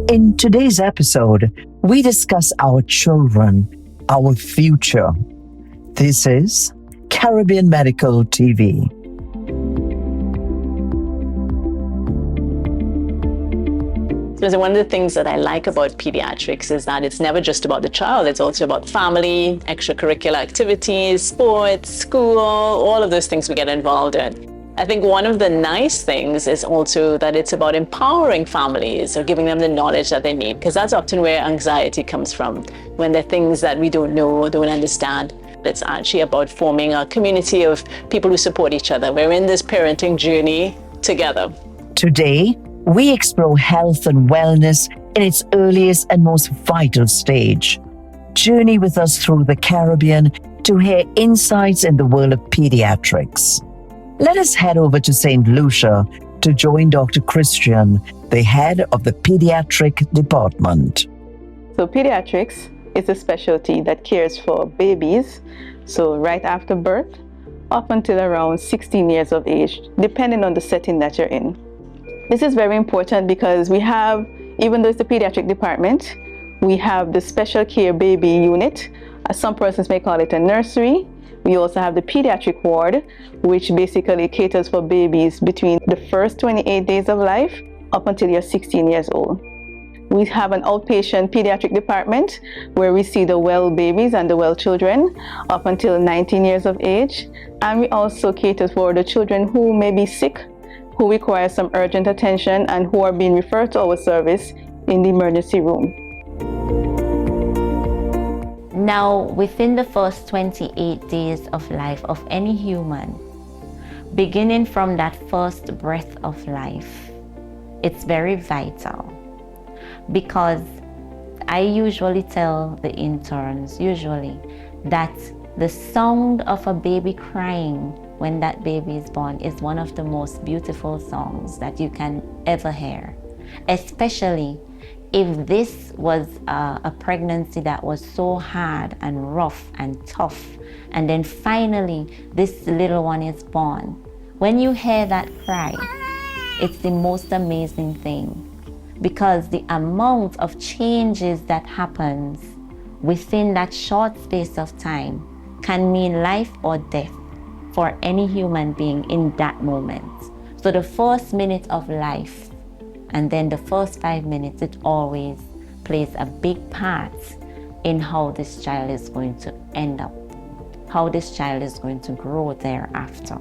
In today's episode, we discuss our children, our future. This is Caribbean Medical TV. So one of the things that I like about pediatrics is that it's never just about the child, it's also about family, extracurricular activities, sports, school, all of those things we get involved in. I think one of the nice things is also that it's about empowering families or giving them the knowledge that they need, because that's often where anxiety comes from, when there are things that we don't know or don't understand. It's actually about forming a community of people who support each other. We're in this parenting journey together. Today, we explore health and wellness in its earliest and most vital stage. Journey with us through the Caribbean to hear insights in the world of pediatrics. Let us head over to St. Lucia to join Dr. Christian, the head of the pediatric department. So pediatrics is a specialty that cares for babies, so right after birth, up until around 16 years of age, depending on the setting that you're in. This is very important because we have, even though it's the pediatric department, we have the special care baby unit. Some persons may call it a nursery. We also have the pediatric ward, which basically caters for babies between the first 28 days of life up until you're 16 years old. We have an outpatient pediatric department where we see the well babies and the well children up until 19 years of age. And we also cater for the children who may be sick, who require some urgent attention, and who are being referred to our service in the emergency room. Now, within the first 28 days of life of any human, beginning from that first breath of life, it's very vital, because I usually tell the interns, that the sound of a baby crying when that baby is born is one of the most beautiful songs that you can ever hear, especially if this was a pregnancy that was so hard and rough and tough, and then finally this little one is born. When you hear that cry, it's the most amazing thing, because the amount of changes that happens within that short space of time can mean life or death for any human being in that moment. So the first minute of life and then the first 5 minutes, it always plays a big part in how this child is going to end up, how this child is going to grow thereafter.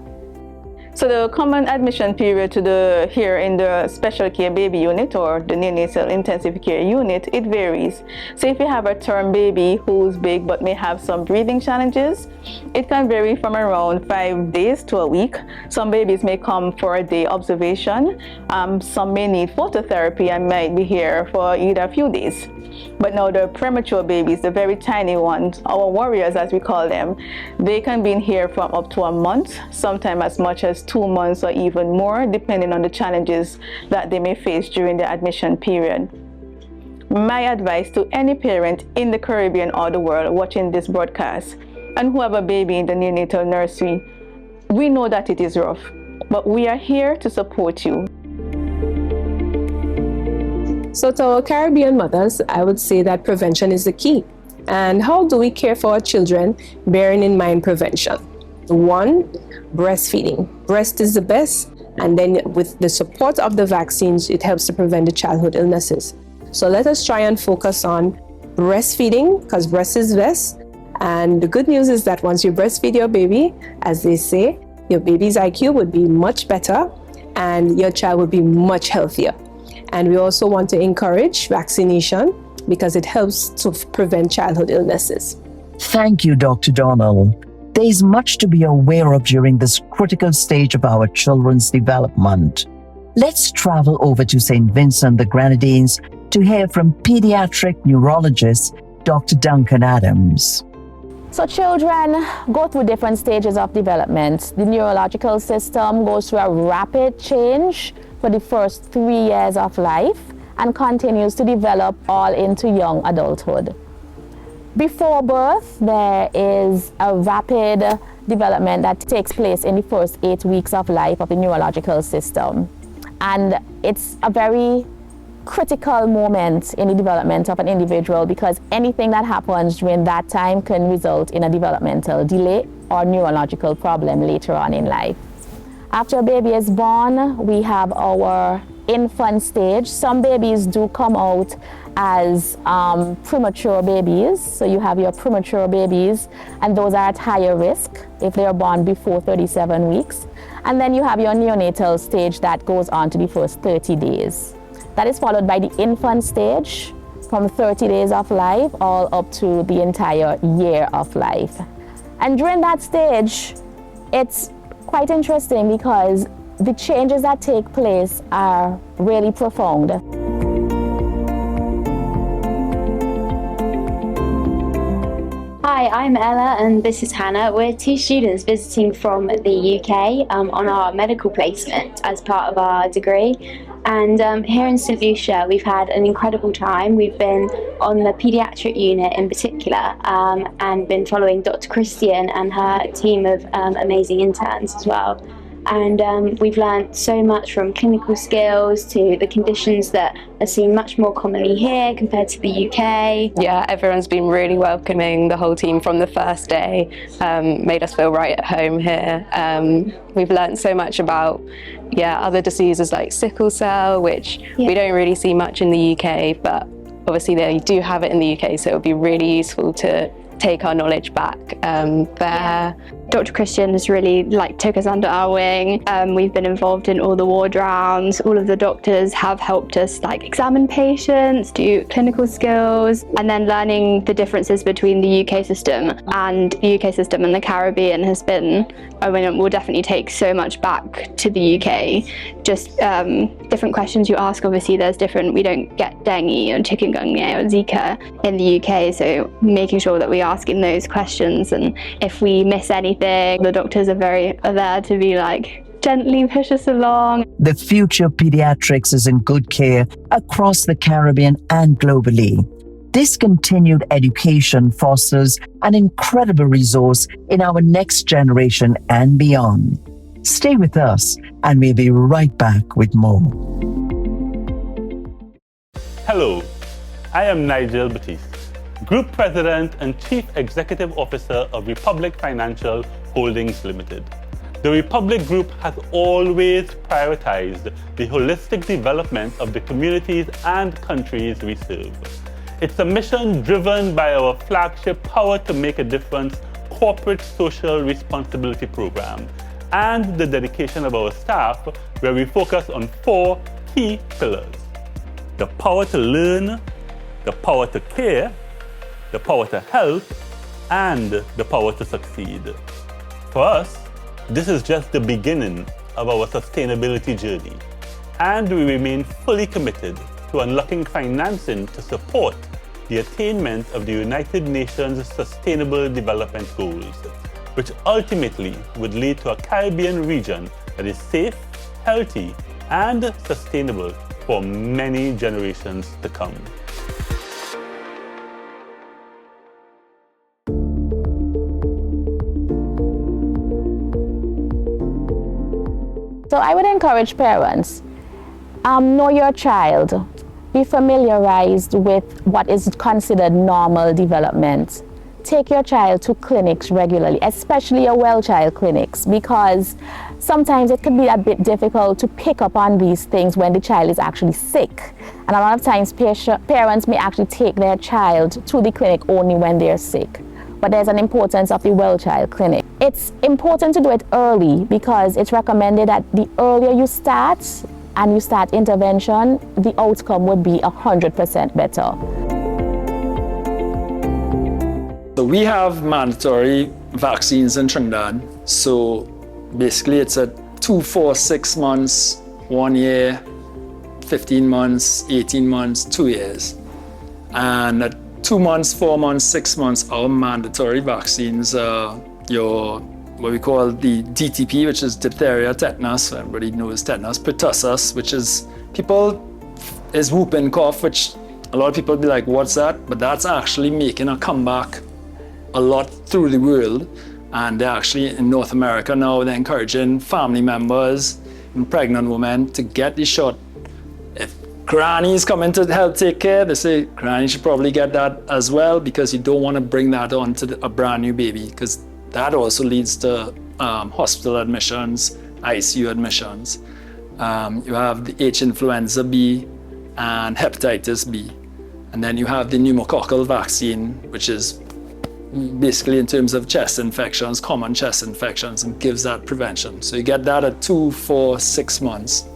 So the common admission period to here in the special care baby unit or the neonatal intensive care unit, it varies. So if you have a term baby who's big but may have some breathing challenges, it can vary from around 5 days to a week. Some babies may come for a day observation. Some may need phototherapy and might be here for either a few days. But now the premature babies, the very tiny ones, our warriors as we call them, they can be in here from up to a month, sometimes as much as 2 months or even more, depending on the challenges that they may face during the admission period. My advice to any parent in the Caribbean or the world watching this broadcast and who have a baby in the neonatal nursery, we know that it is rough, but we are here to support you. So to our Caribbean mothers, I would say that prevention is the key. And how do we care for our children, bearing in mind prevention? 1, breastfeeding. Breast is the best, and then with the support of the vaccines, it helps to prevent the childhood illnesses. So let us try and focus on breastfeeding, because breast is best. And the good news is that once you breastfeed your baby, as they say, your baby's IQ would be much better and your child would be much healthier. And we also want to encourage vaccination because it helps to prevent childhood illnesses. Thank you, Dr. Donald. There is much to be aware of during this critical stage of our children's development. Let's travel over to St. Vincent the Grenadines to hear from pediatric neurologist Dr. Duncan Adams. So children go through different stages of development. The neurological system goes through a rapid change for the first 3 years of life and continues to develop all into young adulthood. Before birth, there is a rapid development that takes place in the first 8 weeks of life of the neurological system. And it's a very critical moment in the development of an individual, because anything that happens during that time can result in a developmental delay or neurological problem later on in life. After a baby is born, we have our infant stage. Some babies do come out as premature babies. So you have your premature babies, and those are at higher risk if they are born before 37 weeks. And then you have your neonatal stage that goes on to the first 30 days. That is followed by the infant stage from 30 days of life all up to the entire year of life. And during that stage, it's quite interesting because the changes that take place are really profound. Hi, I'm Ella and this is Hannah. We're two students visiting from the UK on our medical placement as part of our degree. And here in St Lucia, we've had an incredible time. We've been on the paediatric unit in particular and been following Dr. Christian and her team of amazing interns as well. And we've learned so much from clinical skills to the conditions that are seen much more commonly here compared to the UK. Yeah, everyone's been really welcoming, the whole team from the first day, made us feel right at home here. We've learned so much about other diseases like sickle cell, which we don't really see much in the UK, but obviously they do have it in the UK, so it would be really useful to take our knowledge back there. Dr. Christian has really took us under our wing. We've been involved in all the ward rounds. All of the doctors have helped us examine patients, do clinical skills, and then learning the differences between the UK system and the Caribbean has been, we'll definitely take so much back to the UK. Just different questions you ask, obviously we don't get dengue or chikungunya or Zika in the UK, so making sure that we are asking those questions, and if we miss anything, the doctors are there to be gently push us along. The future of pediatrics is in good care across the Caribbean and globally. This continued education fosters an incredible resource in our next generation and beyond. Stay with us and we'll be right back with more. Hello, I am Nigel Batiste, Group President and Chief Executive Officer of Republic Financial Holdings Limited. The Republic Group has always prioritized the holistic development of the communities and countries we serve. It's a mission driven by our flagship Power to Make a Difference corporate social responsibility program and the dedication of our staff, where we focus on 4 key pillars: the power to learn, the power to care, the power to help, and the power to succeed. For us, this is just the beginning of our sustainability journey, and we remain fully committed to unlocking financing to support the attainment of the United Nations Sustainable Development Goals, which ultimately would lead to a Caribbean region that is safe, healthy, and sustainable for many generations to come. So I would encourage parents, know your child, be familiarized with what is considered normal development. Take your child to clinics regularly, especially your well child clinics, because sometimes it can be a bit difficult to pick up on these things when the child is actually sick. And a lot of times parents may actually take their child to the clinic only when they're sick. But there's an importance of the well child clinic. It's important to do it early because it's recommended that the earlier you start and you start intervention, the outcome would be 100% better. So we have mandatory vaccines in Trinidad. So basically it's a 2, 4, 6 months, 1 year, 15 months, 18 months, 2 years. And at 2 months, 4 months, 6 months, our mandatory vaccines are what we call the DTP, which is diphtheria, tetanus. Everybody knows tetanus. Pertussis, which is whooping cough, which a lot of people be like, what's that? But that's actually making a comeback a lot through the world. And they're actually in North America now, they're encouraging family members and pregnant women to get the shot. If grannies come in to help take care, they say granny should probably get that as well, because you don't want to bring that on to a brand new baby, because that also leads to hospital admissions, ICU admissions. You have the H influenza B and hepatitis B. And then you have the pneumococcal vaccine, which is basically in terms of chest infections, common chest infections, and gives that prevention. So you get that at 2, 4, 6 months.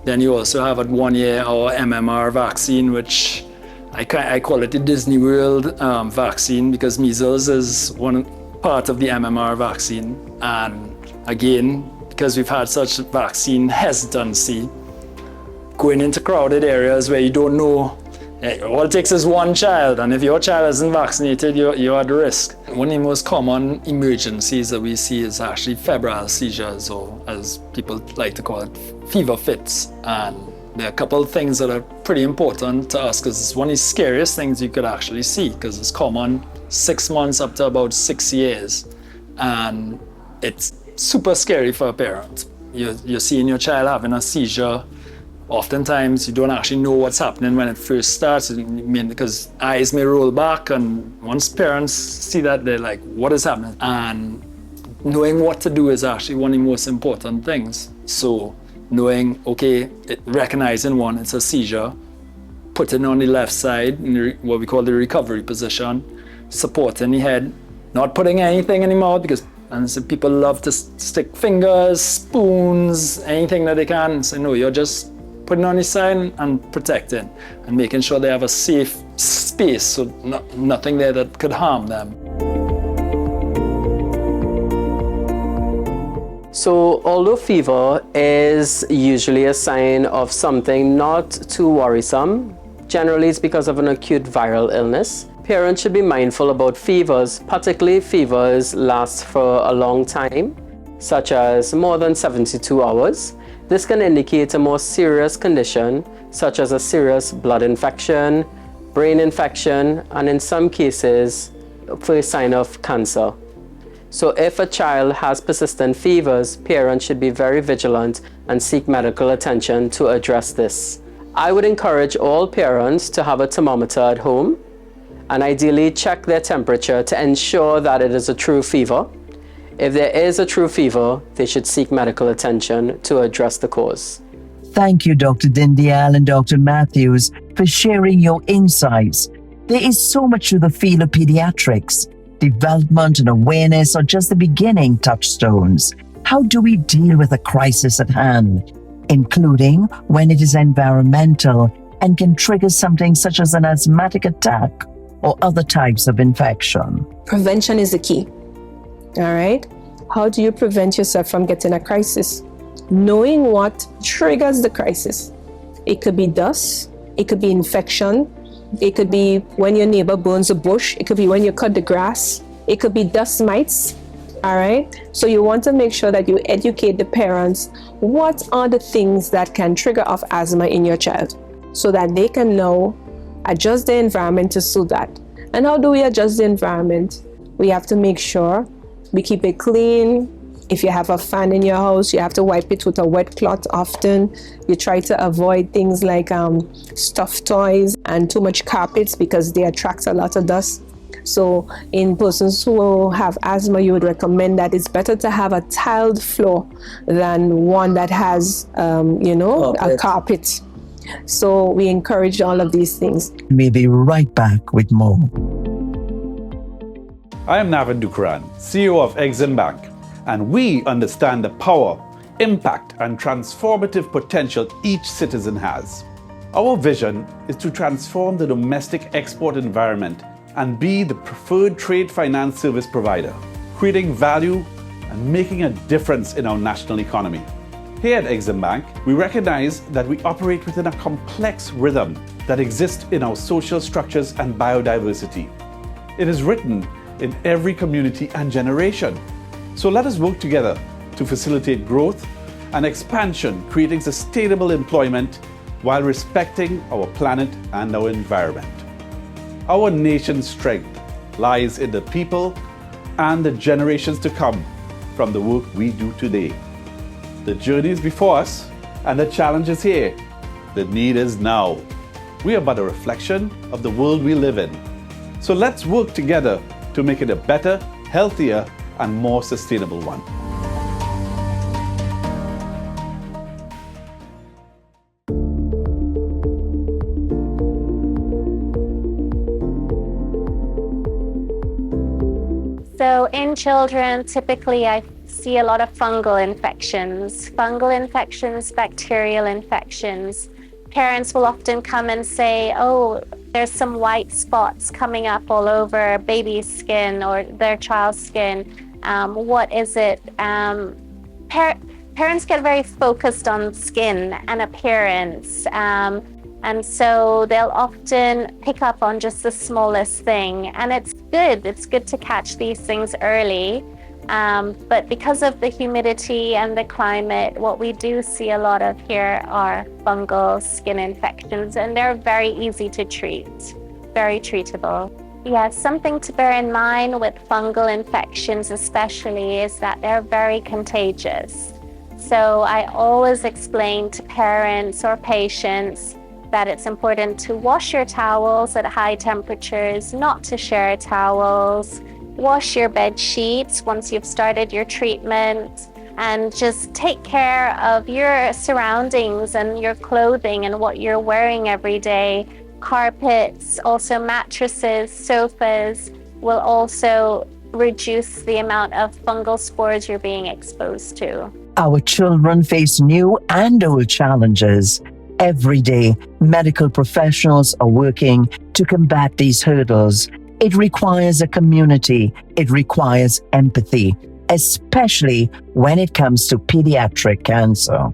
Then you also have at 1 year our MMR vaccine, which I call it the Disney World vaccine, because measles is one part of the MMR vaccine. And again, because we've had such vaccine hesitancy, going into crowded areas where you don't know, all it takes is one child, and if your child isn't vaccinated, you're at risk. One of the most common emergencies that we see is actually febrile seizures, or as people like to call it, fever fits. And there are a couple of things that are pretty important to us, because it's one of the scariest things you could actually see, because it's common 6 months up to about 6 years. And it's super scary for a parent. You're seeing your child having a seizure. Oftentimes, you don't actually know what's happening when it first starts, because eyes may roll back, and once parents see that, they're like, what is happening? And knowing what to do is actually one of the most important things. So knowing, okay, recognizing one, it's a seizure, putting on the left side, in what we call the recovery position, supporting the head, not putting anything in the mouth, because and so people love to stick fingers, spoons, anything that they can. So no, you're just putting on the side and protecting, and making sure they have a safe space, so nothing there that could harm them. So although fever is usually a sign of something not too worrisome, generally it's because of an acute viral illness. Parents should be mindful about fevers, particularly fevers last for a long time, such as more than 72 hours. This can indicate a more serious condition, such as a serious blood infection, brain infection, and in some cases, first sign of cancer. So if a child has persistent fevers, parents should be very vigilant and seek medical attention to address this. I would encourage all parents to have a thermometer at home and ideally check their temperature to ensure that it is a true fever. If there is a true fever, they should seek medical attention to address the cause. Thank you, Dr. Dindial and Dr. Matthews, for sharing your insights. There is so much to the field of pediatrics. Development and awareness are just the beginning touchstones. How do we deal with a crisis at hand, including when it is environmental and can trigger something such as an asthmatic attack or other types of infection? Prevention is the key. All right? How do you prevent yourself from getting a crisis? Knowing what triggers the crisis. It could be dust, it could be infection, it could be when your neighbor burns a bush, it could be when you cut the grass, it could be dust mites. All right? So you want to make sure that you educate the parents what are the things that can trigger off asthma in your child, so that they can know, adjust the environment to suit that. And how do we adjust the environment? We have to make sure we keep it clean. If you have a fan in your house, you have to wipe it with a wet cloth often. You try to avoid things like stuffed toys and too much carpets, because they attract a lot of dust. So in persons who have asthma, you would recommend that it's better to have a tiled floor than one that has, a carpet. So we encourage all of these things. We'll be right back with more. I am Navid Dukaran, CEO of Exim Bank, and we understand the power, impact, and transformative potential each citizen has. Our vision is to transform the domestic export environment and be the preferred trade finance service provider, creating value and making a difference in our national economy. Here at Exim Bank, we recognize that we operate within a complex rhythm that exists in our social structures and biodiversity. It is written in every community and generation. So let us work together to facilitate growth and expansion, creating sustainable employment while respecting our planet and our environment. Our nation's strength lies in the people and the generations to come from the work we do today. The journey is before us and the challenge is here. The need is now. We are but a reflection of the world we live in. So let's work together to make it a better, healthier, and more sustainable one. So in children, typically I see a lot of fungal infections, bacterial infections. Parents will often come and say, oh, there's some white spots coming up all over baby's skin or their child's skin. What is it? Parents get very focused on skin and appearance. And so they'll often pick up on just the smallest thing. And it's good to catch these things early. But because of the humidity and the climate, what we do see a lot of here are fungal skin infections, and they're very easy to treat, very treatable. Yeah, something to bear in mind with fungal infections especially is that they're very contagious. So I always explain to parents or patients that it's important to wash your towels at high temperatures, not to share towels, wash your bed sheets once you've started your treatment, and just take care of your surroundings and your clothing and what you're wearing every day. Carpets, also mattresses, sofas will also reduce the amount of fungal spores you're being exposed to. Our children face new and old challenges. Every day, medical professionals are working to combat these hurdles. It requires a community. It requires empathy, especially when it comes to pediatric cancer.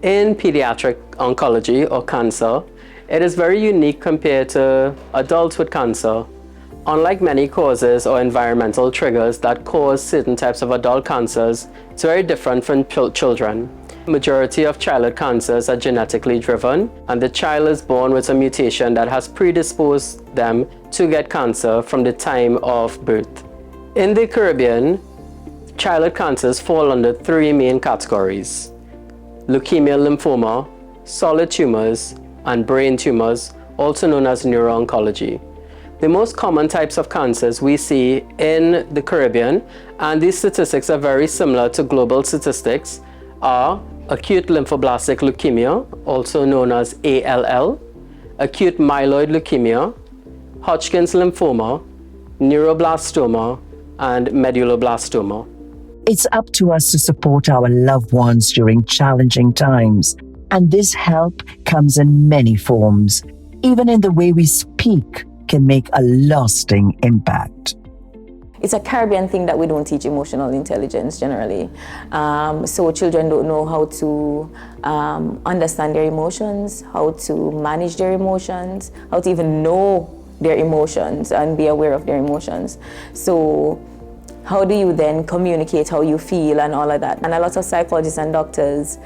In pediatric oncology or cancer, it is very unique compared to adults with cancer. Unlike many causes or environmental triggers that cause certain types of adult cancers, it's very different from children. The majority of childhood cancers are genetically driven, and the child is born with a mutation that has predisposed them to get cancer from the time of birth. In the Caribbean, childhood cancers fall under three main categories: leukemia, lymphoma, solid tumors, and brain tumors, also known as neuro-oncology. The most common types of cancers we see in the Caribbean, and these statistics are very similar to global statistics, are acute lymphoblastic leukemia, also known as ALL, acute myeloid leukemia, Hodgkin's lymphoma, neuroblastoma, and medulloblastoma. It's up to us to support our loved ones during challenging times, and this help comes in many forms. Even in the way we speak can make a lasting impact. It's a Caribbean thing that we don't teach emotional intelligence generally. So children don't know how to understand their emotions, how to manage their emotions, how to even know their emotions and be aware of their emotions. So how do you then communicate how you feel and all of that? And a lot of psychologists and doctors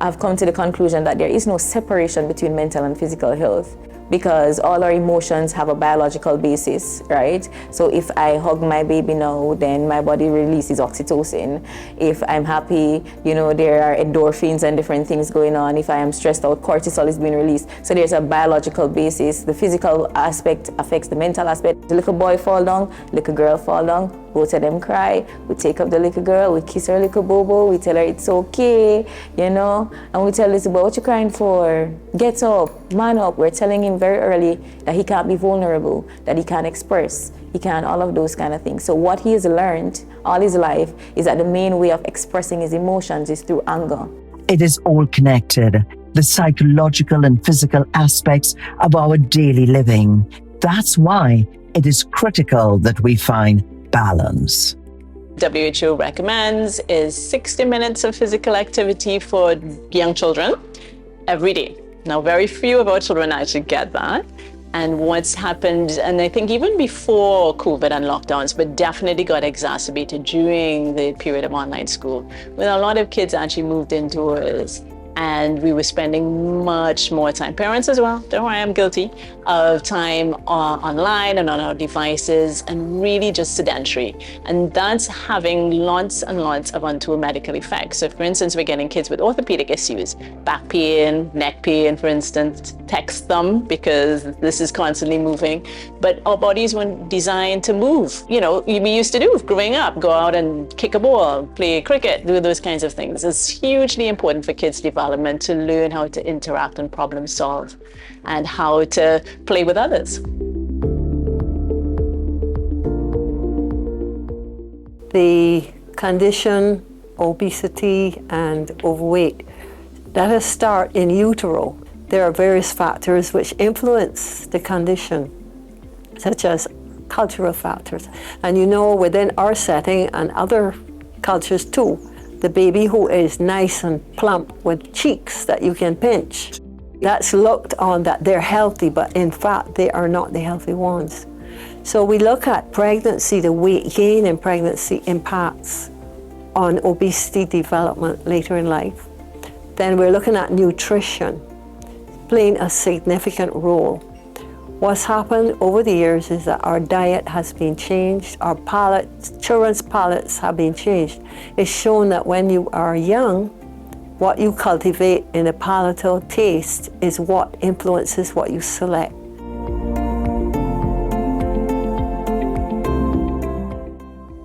have come to the conclusion that there is no separation between mental and physical health, because all our emotions have a biological basis, right? So if I hug my baby now, then my body releases oxytocin. If I'm happy, there are endorphins and different things going on. If I am stressed out, cortisol is being released. So there's a biological basis. The physical aspect affects the mental aspect. The little boy fall down, little girl fall down, both of them cry. We take up the little girl, we kiss her little bobo, we tell her it's okay, and we tell this boy, what you crying for? Get up, man up. We're telling him very early that he can't be vulnerable, that he can't express, he can't, all of those kind of things. So what he has learned all his life is that the main way of expressing his emotions is through anger. It is all connected, the psychological and physical aspects of our daily living. That's why it is critical that we find balance. WHO recommends is 60 minutes of physical activity for young children every day. Now, very few of our children actually get that. And what's happened, and I think even before COVID and lockdowns, but definitely got exacerbated during the period of online school, when a lot of kids actually moved indoors And we were spending much more time, parents as well, don't worry, I'm guilty, of time online and on our devices, and really just sedentary. And that's having lots and lots of untold medical effects. So for instance, we're getting kids with orthopedic issues, back pain, neck pain, for instance, text them because this is constantly moving. But our bodies weren't designed to move. You know, we used to do growing up, go out and kick a ball, play cricket, do those kinds of things. It's hugely important for kids' development to learn how to interact and problem solve and how to play with others. The condition, obesity and overweight, let us start in utero. There are various factors which influence the condition, such as cultural factors. And you know, within our setting and other cultures too, the baby who is nice and plump with cheeks that you can pinch, that's looked on that they're healthy, but in fact, they are not the healthy ones. So we look at pregnancy, the weight gain in pregnancy impacts on obesity development later in life. Then we're looking at nutrition, playing a significant role. What's happened over the years is that our diet has been changed, our palates, children's palates have been changed. It's shown that when you are young, what you cultivate in a palatal taste is what influences what you select.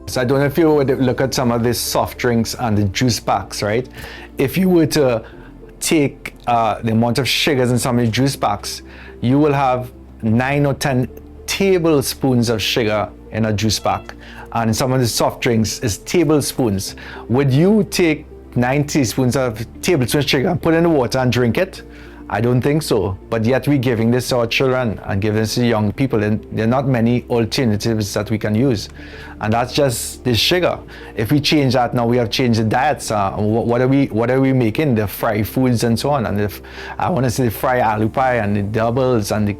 So I don't know if you would look at some of the soft drinks and the juice packs, right? If you were to take the amount of sugars in some of the juice packs, you will have 9 or 10 tablespoons of sugar in a juice pack. And in some of the soft drinks is tablespoons. Would you take 9 tablespoons of sugar and put it in the water and drink it? I don't think so. But yet we're giving this to our children and giving this to young people, and there are not many alternatives that we can use. And that's just the sugar. If we change that now, we have changed the diets. What are we making? The fried foods and so on. And if I want to say the fried aloo pie and the doubles and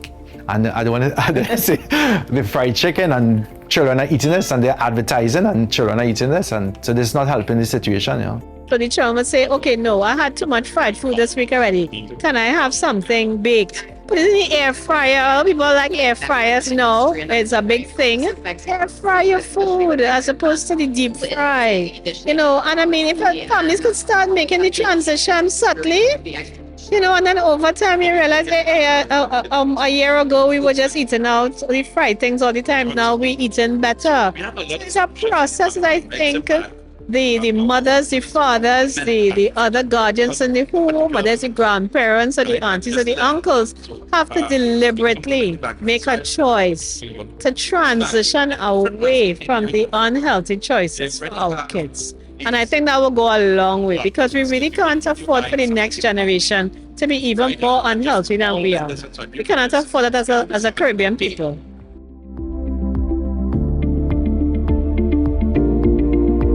I don't want to say the fried chicken, and children are eating this and they're advertising and children are eating this, and so this is not helping the situation, you know. So the child would say, okay, no, I had too much fried food this week already. Can I have something baked? Put it in the air fryer. People like air fryers now. It's a big thing. Air fry your food as opposed to the deep fry. You know, and I mean, if families could start making the transition subtly, you know, and then over time you realize, a year ago we were just eating out the fried things all the time. Now we're eating better. It's a process that I think the mothers, the fathers, the other guardians in the home, whether it's the grandparents or the aunties or the uncles, have to deliberately make a choice to transition away from the unhealthy choices for our kids. And I think that will go a long way, because we really can't afford for the next generation to be even more unhealthy than we are. We cannot afford that as a Caribbean people.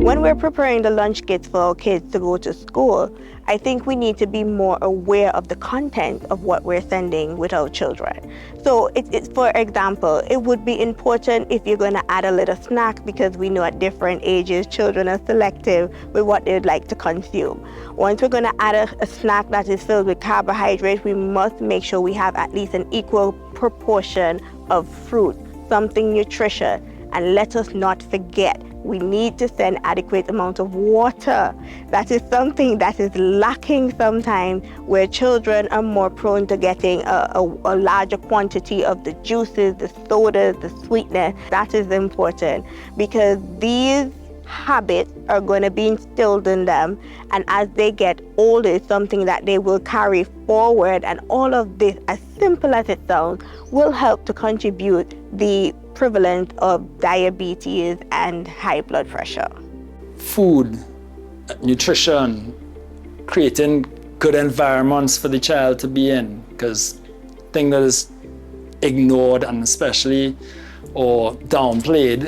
When we're preparing the lunch kits for our kids to go to school, I think we need to be more aware of the content of what we're sending with our children. So for example, it would be important if you're going to add a little snack, because we know at different ages children are selective with what they'd like to consume. Once we're going to add a snack that is filled with carbohydrates, we must make sure we have at least an equal proportion of fruit, something nutritious, and let us not forget, we need to send adequate amount of water. That is something that is lacking sometimes, where children are more prone to getting a larger quantity of the juices, the sodas, the sweetness. That is important, because these habits are going to be instilled in them, and as they get older, it's something that they will carry forward. And all of this, as simple as it sounds, will help to contribute the prevalence of diabetes and high blood pressure. Food, nutrition, creating good environments for the child to be in, because thing that is ignored and especially or downplayed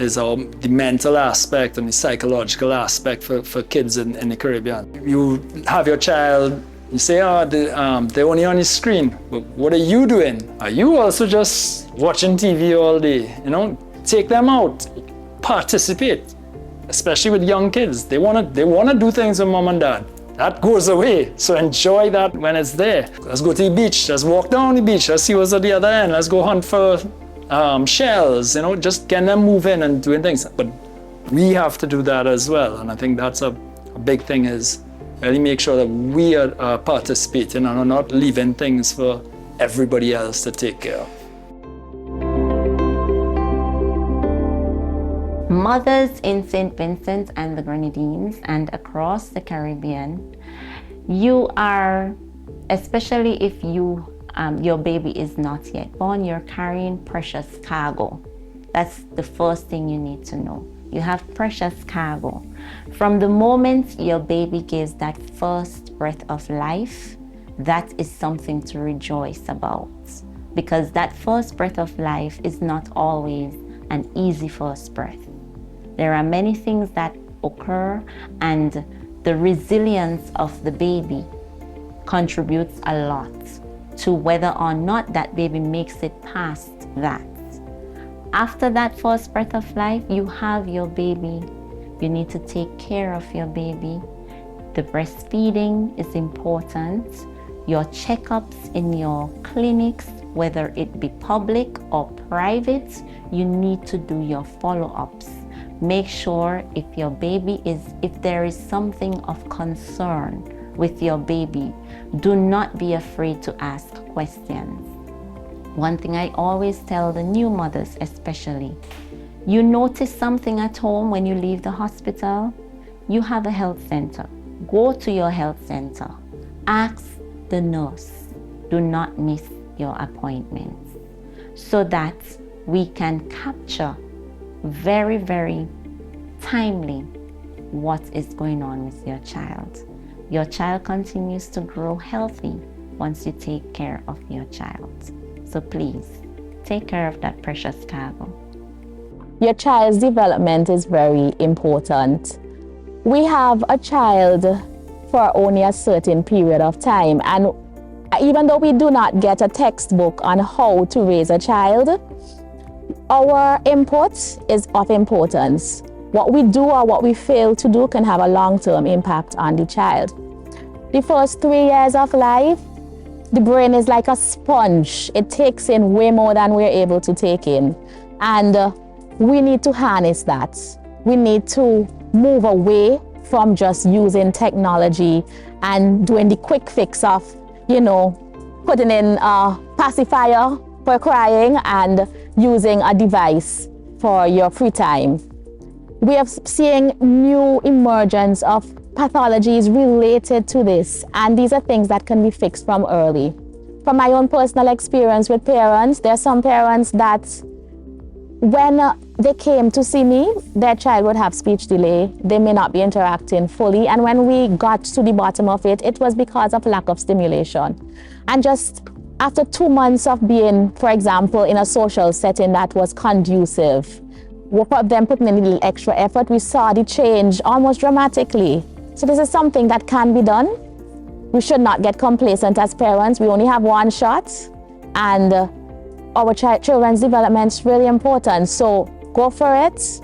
is the mental aspect and the psychological aspect for kids in the Caribbean. You have your child, you say, they're only on the screen, but what are you doing? Are you also just watching TV all day? You know, take them out, participate, especially with young kids. They wanna do things with mom and dad. that goes away. So enjoy that when it's there. Let's go to the beach. Let's walk down the beach. Let's see what's at the other end. Let's go hunt for shells, just get them moving and doing things. But we have to do that as well. And I think that's a big thing, is really make sure that we are participating and are not leaving things for everybody else to take care of. Mothers in St. Vincent and the Grenadines and across the Caribbean, you are, especially if your baby is not yet born, you're carrying precious cargo. That's the first thing you need to know. You have precious cargo. From the moment your baby gives that first breath of life, that is something to rejoice about, because that first breath of life is not always an easy first breath. There are many things that occur, and the resilience of the baby contributes a lot to whether or not that baby makes it past that. After that first breath of life, you have your baby. You need to take care of your baby. The breastfeeding is important. Your checkups in your clinics, whether it be public or private, you need to do your follow-ups. Make sure if there is something of concern with your baby, do not be afraid to ask questions. One thing I always tell the new mothers especially, you notice something at home when you leave the hospital, you have a health center. Go to your health center. Ask the nurse. Do not miss your appointments, so that we can capture very, very timely what is going on with your child. Your child continues to grow healthy once you take care of your child. So please, take care of that precious cargo. Your child's development is very important. We have a child for only a certain period of time, and even though we do not get a textbook on how to raise a child, our input is of importance. What we do or what we fail to do can have a long-term impact on the child. The first 3 years of life, the brain is like a sponge. It takes in way more than we're able to take in. And we need to harness that. We need to move away from just using technology and doing the quick fix of, putting in a pacifier for crying and using a device for your free time. We are seeing new emergence of pathologies related to this, and these are things that can be fixed from early. From my own personal experience with parents, there are some parents that when they came to see me, their child would have speech delay. They may not be interacting fully, and when we got to the bottom of it, it was because of lack of stimulation. And just after 2 months of being, for example, in a social setting that was conducive, of them putting in a little extra effort, we saw the change almost dramatically. So this is something that can be done. We should not get complacent as parents. We only have one shot, and our children's development is really important. So go for it,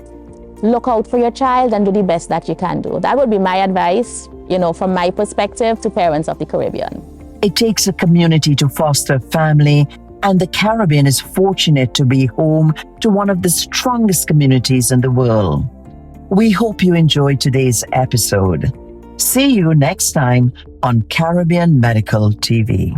look out for your child, and do the best that you can do. That would be my advice, from my perspective to parents of the Caribbean. It takes a community to foster family, and the Caribbean is fortunate to be home to one of the strongest communities in the world. We hope you enjoyed today's episode. See you next time on Caribbean Medical TV.